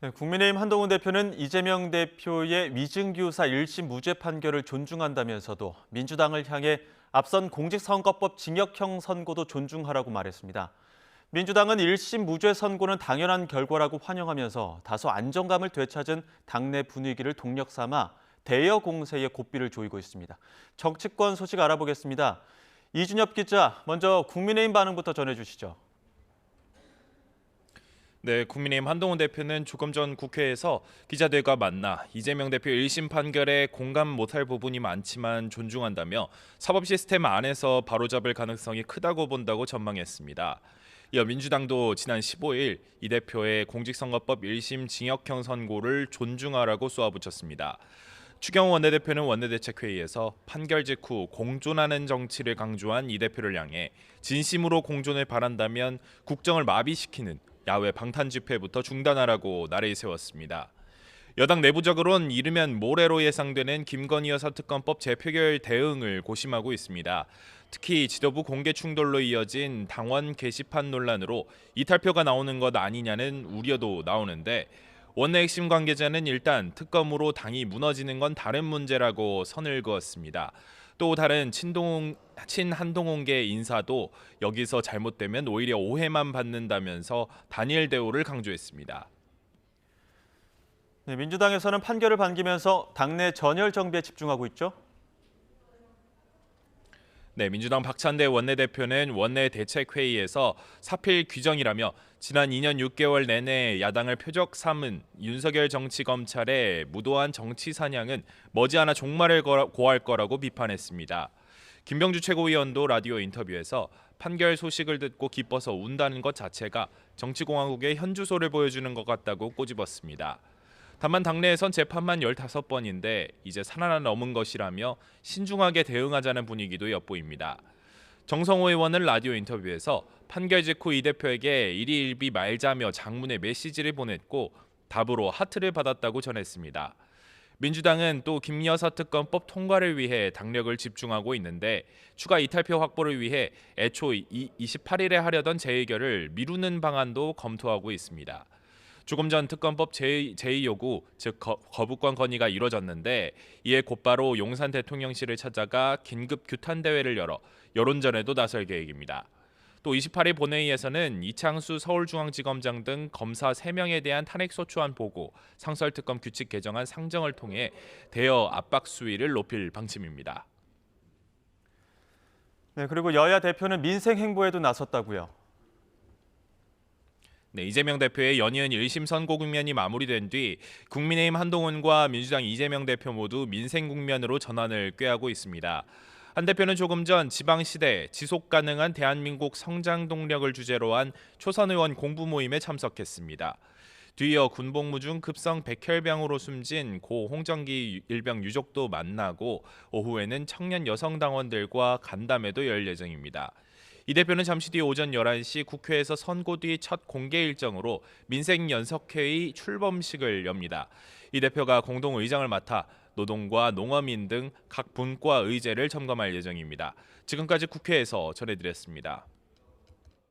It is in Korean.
네, 국민의힘 한동훈 대표는 이재명 대표의 위증교사 1심 무죄 판결을 존중한다면서도 민주당을 향해 앞선 공직선거법 징역형 선고도 존중하라고 말했습니다. 민주당은 1심 무죄 선고는 당연한 결과라고 환영하면서 다소 안정감을 되찾은 당내 분위기를 동력 삼아 대여 공세에 고삐를 조이고 있습니다. 정치권 소식 알아보겠습니다. 이준엽 기자, 먼저 국민의힘 반응부터 전해주시죠. 네, 국민의힘 한동훈 대표는 조금 전 국회에서 기자들과 만나 이재명 대표 1심 판결에 공감 못할 부분이 많지만 존중한다며 사법 시스템 안에서 바로잡을 가능성이 크다고 본다고 전망했습니다. 이어 민주당도 지난 15일 이 대표의 공직선거법 1심 징역형 선고를 존중하라고 쏘아붙였습니다. 추경호 원내대표는 원내대책회의에서 판결 직후 공존하는 정치를 강조한 이 대표를 향해 진심으로 공존을 바란다면 국정을 마비시키는 야외 방탄 집회부터 중단하라고 나를 세웠습니다. 여당 내부적으론 이르면 모레로 예상되는 김건희 여사 특검법 재표결 대응을 고심하고 있습니다. 특히 지도부 공개 충돌로 이어진 당원 게시판 논란으로 이탈표가 나오는 것 아니냐는 우려도 나오는데 원내 핵심 관계자는 일단 특검으로 당이 무너지는 건 다른 문제라고 선을 그었습니다. 또 다른 친한동훈계 인사도 여기서 잘못되면 오히려 오해만 받는다면서 단일 대우를 강조했습니다. 네, 민주당에서는 판결을 반기면서 당내 전열 정비에 집중하고 있죠. 네, 민주당 박찬대 원내대표는 원내 대책회의에서 사필 규정이라며 지난 2년 6개월 내내 야당을 표적 삼은 윤석열 정치검찰의 무도한 정치 사냥은 머지않아 종말을 고할 거라고 비판했습니다. 김병주 최고위원도 라디오 인터뷰에서 판결 소식을 듣고 기뻐서 운다는 것 자체가 정치공화국의 현주소를 보여주는 것 같다고 꼬집었습니다. 다만 당내에선 재판만 15번인데 이제 산 하나 넘은 것이라며 신중하게 대응하자는 분위기도 엿보입니다. 정성호 의원은 라디오 인터뷰에서 판결 직후 이 대표에게 일희일비 말자며 장문의 메시지를 보냈고 답으로 하트를 받았다고 전했습니다. 민주당은 또 김여사 특검법 통과를 위해 당력을 집중하고 있는데 추가 이탈표 확보를 위해 애초 28일에 하려던 재의결을 미루는 방안도 검토하고 있습니다. 조금 전 특검법 제의 요구, 즉 거부권 건의가 이뤄졌는데 이에 곧바로 용산 대통령실을 찾아가 긴급 규탄 대회를 열어 여론전에도 나설 계획입니다. 또 28일 본회의에서는 이창수 서울중앙지검장 등 검사 3명에 대한 탄핵소추안 보고 상설특검 규칙 개정안 상정을 통해 대여 압박 수위를 높일 방침입니다. 네, 그리고 여야 대표는 민생 행보에도 나섰다고요. 네, 이재명 대표의 연이은 1심 선고 국면이 마무리된 뒤 국민의힘 한동훈과 민주당 이재명 대표 모두 민생 국면으로 전환을 꾀하고 있습니다. 한 대표는 조금 전 지방시대 지속 가능한 대한민국 성장 동력을 주제로 한 초선 의원 공부 모임에 참석했습니다. 뒤이어 군복무 중 급성 백혈병으로 숨진 고 홍정기 일병 유족도 만나고 오후에는 청년 여성 당원들과 간담회도 열 예정입니다. 이 대표는 잠시 뒤 오전 11시 국회에서 선고 뒤 첫 공개 일정으로 민생연석회의 출범식을 엽니다. 이 대표가 공동의장을 맡아 노동과 농어민 등 각 분과 의제를 점검할 예정입니다. 지금까지 국회에서 전해드렸습니다.